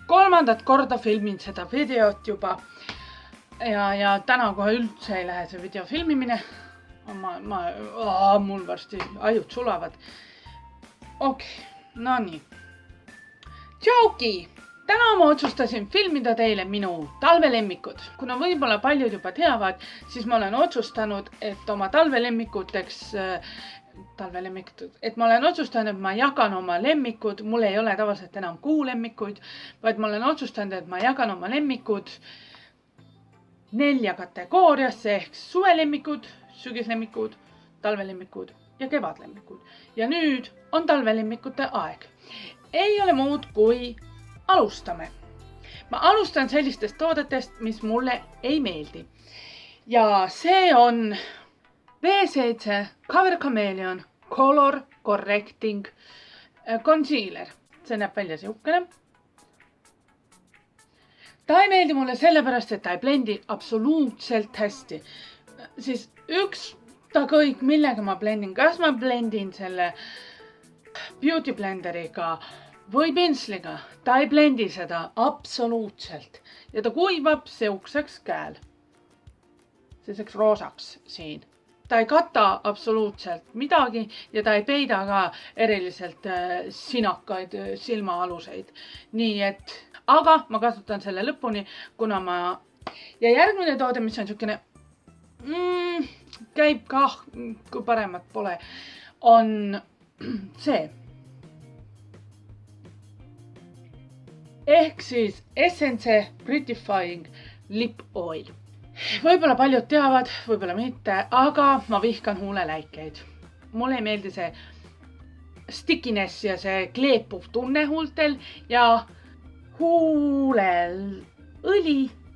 kolmandat korda filmin seda videot juba. Ja täna kohe üldse ei lähe see video filmimine. Mul varsti ajud sulavad. Okei, no nii. Tšauki! Täna ma otsustasin filmida teile minu talvelemmikud. Kuna võib-olla paljud juba teavad, siis ma olen otsustanud, et oma talvelemmikuteks, et ma olen otsustanud, et ma jagan oma lemmikud. Mul ei ole tavaliselt enam kuulemmikuid, vaid ma olen otsustanud, et ma jagan oma lemmikud 4 kategooriasse ehk suvelemmikud, sügislemmikud, talvelemmikud ja kevadlemmikud. Ja nüüd on talvelemmikute aeg. Ei ole muud kui alustame. Ma alustan sellistest toodetest, mis mulle ei meeldi. Ja see on V7 Cover Chameleon Color Correcting Concealer. See näeb välja siukene. Ta ei meeldi mulle sellepärast, et ta ei blendi absoluutselt hästi. Siis kõik, millega ma blendin. Kas ma blendin selle Beauty Blenderiga või pintsliga. Ta ei blendi seda absoluutselt. Ja ta kuivab seukseks käel. Selliseks roosaks siin. Ta ei kata absoluutselt midagi ja ta ei peida ka eriliselt sinakaid silmaaluseid. Nii et, aga ma kasutan selle lõpuni, kuna ma... Ja järgmine toode, mis on siukene... käib kah, kui paremat pole, on see. Ehk siis Essence Prettifying Lip Oil. Võib-olla paljud teavad, võib-olla mitte, aga ma vihkan huuleläikeid. Mulle ei meeldi see stickiness ja see kleepuv tunne huultel ja huuleõli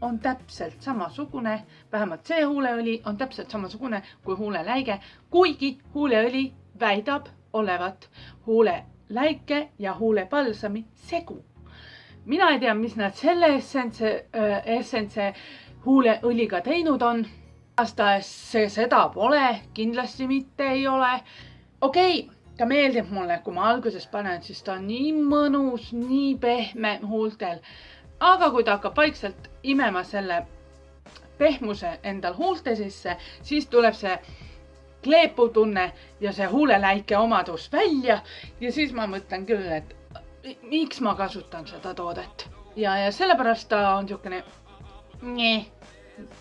on täpselt samasugune, vähemalt see huuleõli on täpselt samasugune kui huuleläige, kuigi huuleõli väidab olevat huuleläike ja huulepalsami segu. Mina ei tea, mis nad selle Essence huuleõliga teinud on. Aastaes see seda pole, kindlasti mitte ei ole. Okei, ta meeldib mulle, kui ma alguses panen, siis ta on nii mõnus, nii pehme huultel. Aga kui ta hakkab vaikselt imema selle pehmuse endal huulte sisse, siis tuleb see kleepuv tunne ja see huuleläike omadus välja. Ja siis ma mõtlen küll, et miks ma kasutan seda toodet. Ja sellepärast ta on siukene...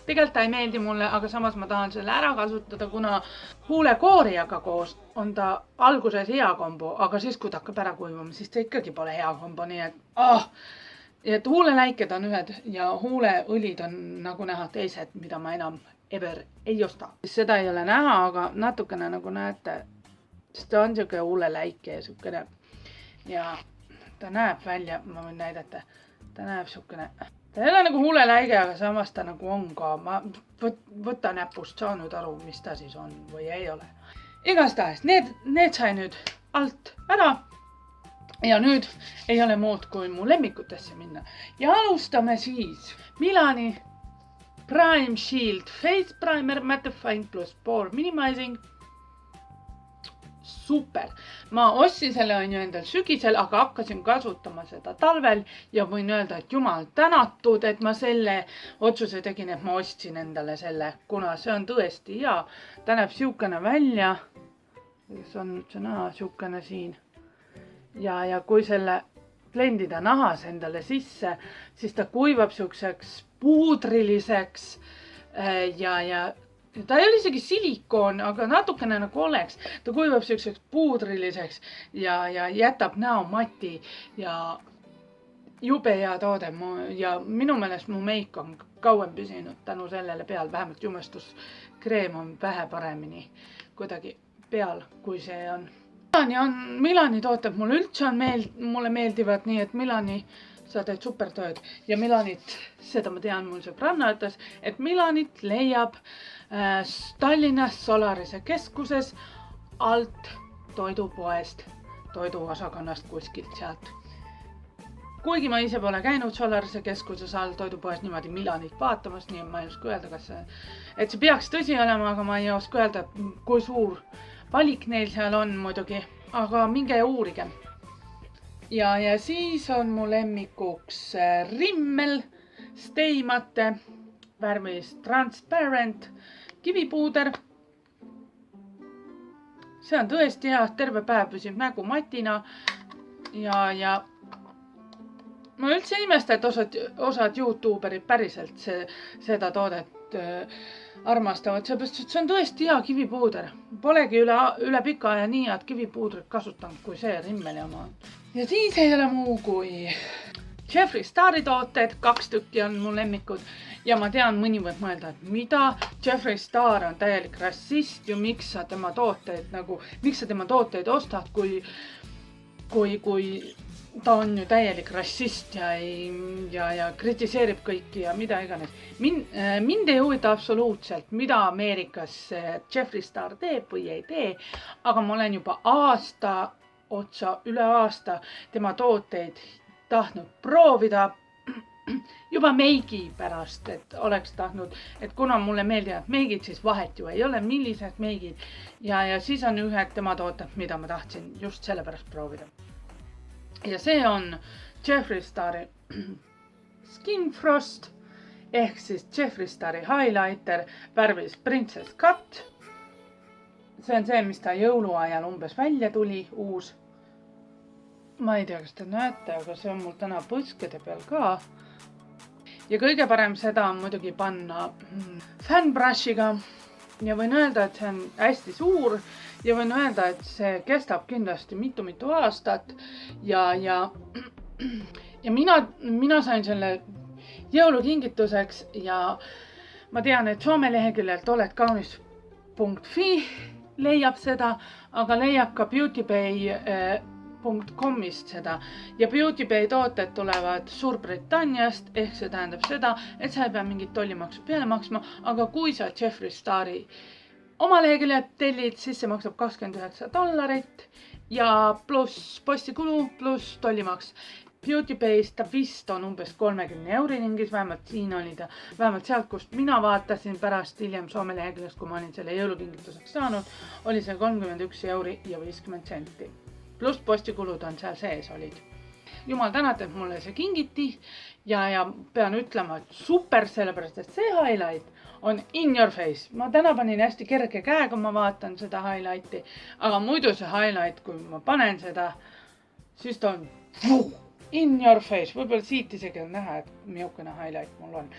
Tegelikult ta ei meeldi mulle, aga samas ma tahan selle ära kasutada, kuna huulekooriaga koos on ta alguses hea kombo, aga siis kui ta hakkab ära kuivama, siis ta ikkagi pole hea kombo, nii et huuleläiked on ühed ja huuleõlid on nagu näha teised, mida ma enam ever ei osta. Seda ei ole näha, aga natukene nagu näete, sest ta on siuke huuleläike ja siukene ja ta näeb välja, ma võin näidata, ta näeb siukene. Ta ei ole nagu huuleläige, aga samas ta nagu on ka. Ma võtta näpust saanud aru, mis ta siis on või ei ole. Igastahes, need sai nüüd alt ära. Ja nüüd ei ole muud kui mu lemmikutesse minna. Ja alustame siis Milani Prime Shield Face Primer Mattifying plus Pore Minimizing. Super. Ma ostsin selle endal sügisel, aga hakkasin kasutama seda talvel ja võin öelda, et jumal tänatud, et ma selle otsuse tegin, et ma ostsin endale selle, kuna see on tõesti hea. Ta näeb siukene välja. See on näha siukene siin. Ja kui selle blendida nahas endale sisse, siis ta kuivab siukseks puudriliseks ja ta ei ole isegi silikoon, aga natukene nagu oleks. Ta kuivab siukseks puudriliseks ja jätab näo mati ja jube hea toode. Ja minu meelest mu meik on kauem püsinud tänu sellele peal. Vähemalt jumestuskreem on vähe paremini kuidagi peal, kui see on. Milani tooted mulle üldse mulle meeldivad, nii et Milani sa teed supertööd. Ja Milanit, seda ma tean, mul sõbranna ütles, et Milanit leiab Tallinnas Solarise keskuses alt toidupoest, toiduosakonnast kuskilt sealt. Kuigi ma ise pole käinud Solarise keskuses all toidupoes niimoodi Milanit vaatamas, nii ma ei oska öelda, et see peaks tõsi olema, aga ma ei oska öelda, kui suur valik neil seal on muidugi, aga minge uurige. ja siis on mu lemmikuks Rimmel Stay Matte värvis Transparent kivipuuder. See on tõesti hea, terve päev püsib nägu matina ja ma üldse ei imesta, et osad YouTuberid päriselt seda toodet armastavad, seepärast, et see on tõesti hea kivipuuder. Polegi üle pika aja nii head kivipuudrit kasutanud kui see Rimmeli oma. Ja siis ei ole muu kui Jeffree Stari tooted, 2 tükki on mu lemmikud. Ja ma tean, mõni võib mõelda, et mida Jeffree Star on täielik rassist ju, miks sa tema tooteid ostad, kui ta on ju täielik rassist ja kritiseerib kõiki ja mida iganes. Mind ei huvita absoluutselt, mida Ameerikas Jeffree Star teeb või ei tee, aga ma olen juba üle aasta tema tooteid tahtnud proovida juba meigi pärast, et oleks tahtnud, et kuna mulle meeldivad meigid, siis vahet ju ei ole, millised meigid. Ja siis on ühed tema tooted, mida ma tahtsin just sellepärast proovida. Ja see on Jeffree Stari Skin Frost ehk siis Jeffree Stari highlighter värvis Princess Cut. See on see, mis ta jõuluajal umbes välja tuli, uus. Ma ei tea, kas te näete, aga see on mul täna põskede peal ka. Ja kõige parem seda on muidugi panna fanbrushiga. Ja võin öelda, et see on hästi suur. Ja võin öelda, et see kestab kindlasti mitu aastat. Ja mina sain selle jõulukingituseks ja ma tean, et Soome leheküljelt oledkaunis.fi leiab seda, aga leiab ka beautybay.comist seda. Ja Beautybay tooted tulevad Suurbritanniast, ehk see tähendab seda, et sa ei pea mingit tollimaksu peale maksma, aga kui sa Jeffree Stari oma leheküljelt tellid, siis see maksab $29 ja pluss postikulu pluss tollimaks. Beautybay'st ta vist on umbes 30 € ringis, vähemalt siin oli ta, vähemalt sealt, kust mina vaatasin pärast hiljem Soome leheküljest, kui ma olin selle jõulukingituseks saanud, oli see 31,50 €. Pluss postikulud on seal sees olid. Jumal tänad, et mulle see kingiti ja pean ütlema, et super, sellepärast, et see highlight on in your face. Ma täna panin hästi kerge käega, ma vaatan seda highlighti, aga muidu see highlight, kui ma panen seda, siis ta on in your face. Võib-olla siit isegi on näha, et miukene highlight mul on.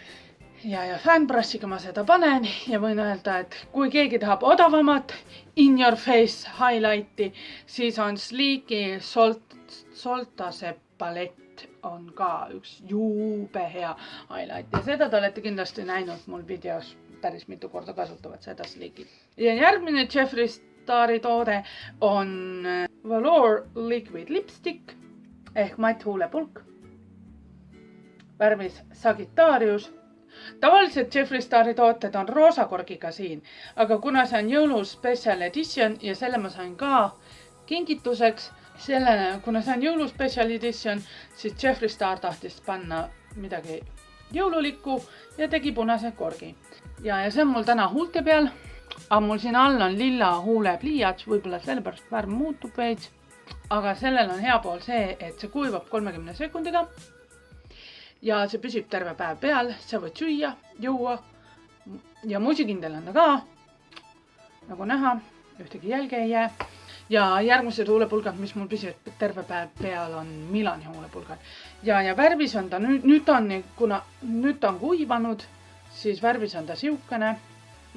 Ja fanbrushiga ma seda panen ja võin öelda, et kui keegi tahab odavamat in your face highlighti, siis on Sleeki Soltase palett on ka üks jube hea highlight. Ja seda te olete kindlasti näinud mul videos päris mitu korda kasutavad seda Sleeki. Ja järgmine Jeffree Stari toode on Velour Liquid Lipstick ehk matt huulepulk värvis Sagittarius. Tavaliselt Jeffree Stari tooted on roosakorgiga siin, aga kuna see on jõulu special edition ja selle ma sain ka kingituseks, kuna see on jõulu special edition, siis Jeffree Star tahtis panna midagi jõululikku ja tegi punase korgi. Ja see on mul täna huulte peal, aga mul siin all on lilla huulepliiats, võib-olla sellepärast värv muutub veits, aga sellel on hea pool see, et see kuivab 30 sekundiga. Ja see püsib terve päev peal, sa võid süüa, juua ja musikindel on ta ka, nagu näha, ühtegi jälge ei jää. Ja järgmised huulepulgad, mis mul püsib terve päev peal, on Milani huulepulgad. Ja värvis on ta kuna nüüd on kuivanud, siis värvis on ta siukene.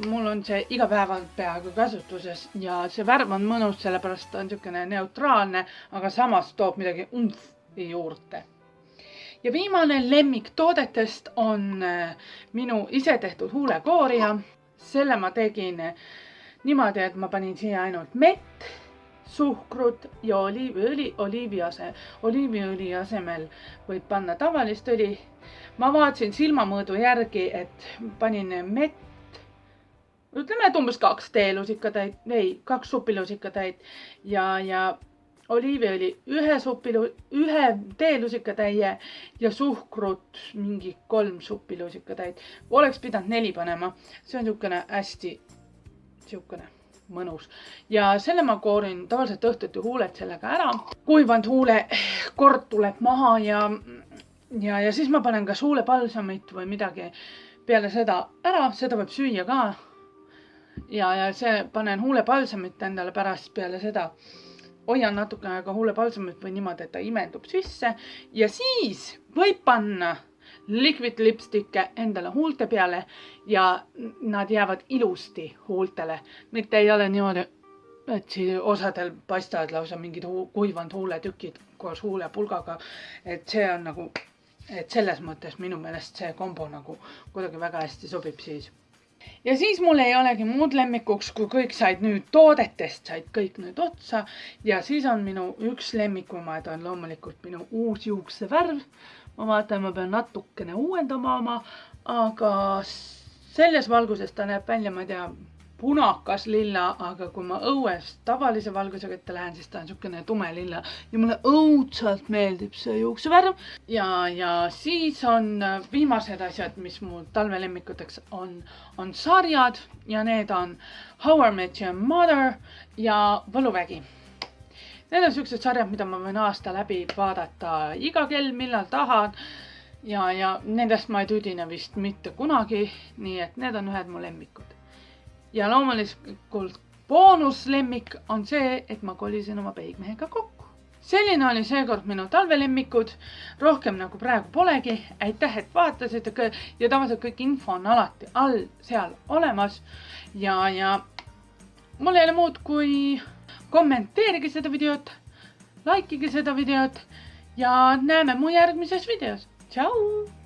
Mul on see iga päeval peaaegu kasutuses ja see värv on mõnus, sellepärast on siukene neutraalne, aga samas toob midagi umfi juurde. Ja viimane lemmik toodetest on minu ise tehtud huulekoorija. Selle ma tegin niimoodi, et ma panin siia ainult mett, suhkrut ja oliiviõli. Oliiviõli asemel võib panna tavalist õli. Ma vaatasin silmamõõdu järgi, et panin mett, ütleme, et umbes 2 supilusikatäit ja oliiviõli 1 teelusikatäie ja suhkrut mingi 3 supilusikatäit. Oleks pidanud 4 panema. See on siukene hästi siukene mõnus. Ja selle ma koorin tavaliselt õhtuti huuled sellega ära. Kuivanud huulekord tuleb maha ja siis ma panen kas huulepalsamit või midagi peale seda ära, seda võib süüa ka. Ja see panen huulepalsamit endale pärast peale seda. Hoian natukene ka huulepalsamit või niimoodi, et ta imendub sisse ja siis võib panna liquid lipstick'e endale huulte peale ja nad jäävad ilusti huultele. Mitte ei ole niimoodi, et osadel paistavad lausa mingid kuivanud huuletükid koos huulepulgaga. Et see on nagu, et selles mõttes minu meelest see kombo nagu kuidagi väga hästi sobib siis. Ja siis mul ei olegi muud lemmikuks, kui kõik said nüüd toodetest, said kõik nüüd otsa. Ja siis on minu üks lemmikumaid on loomulikult minu uus juuksevärv. Ma vaatan, ma pean natukene uuendama oma, aga selles valguses ta näeb välja, ma ei tea, punakas lilla, aga kui ma õues tavalise valgusega ette lähen, siis ta on niisugune tume lilla ja mulle õudselt meeldib see juuksevärv. Ja siis on viimased asjad, mis mu talvelemmikuteks on sarjad ja need on How I Met Your Mother ja Võluvägi. Need on sellised sarjad, mida ma võin aasta läbi vaadata iga kell, millal tahan. Ja nendest ma ei tüdine vist mitte kunagi, nii et need on ühed mu lemmikud. Ja loomulikult boonuslemmik on see, et ma kolisin oma peigmehega kokku. Selline oli seekord minu talvelemmikud. Rohkem nagu praegu polegi. Aitäh, et vaatasid ja tavaliselt kõik info on alati all seal olemas. Ja mul ei ole muud kui kommenteerige seda videot, likeige seda videot ja näeme mu järgmises videos. Tšau!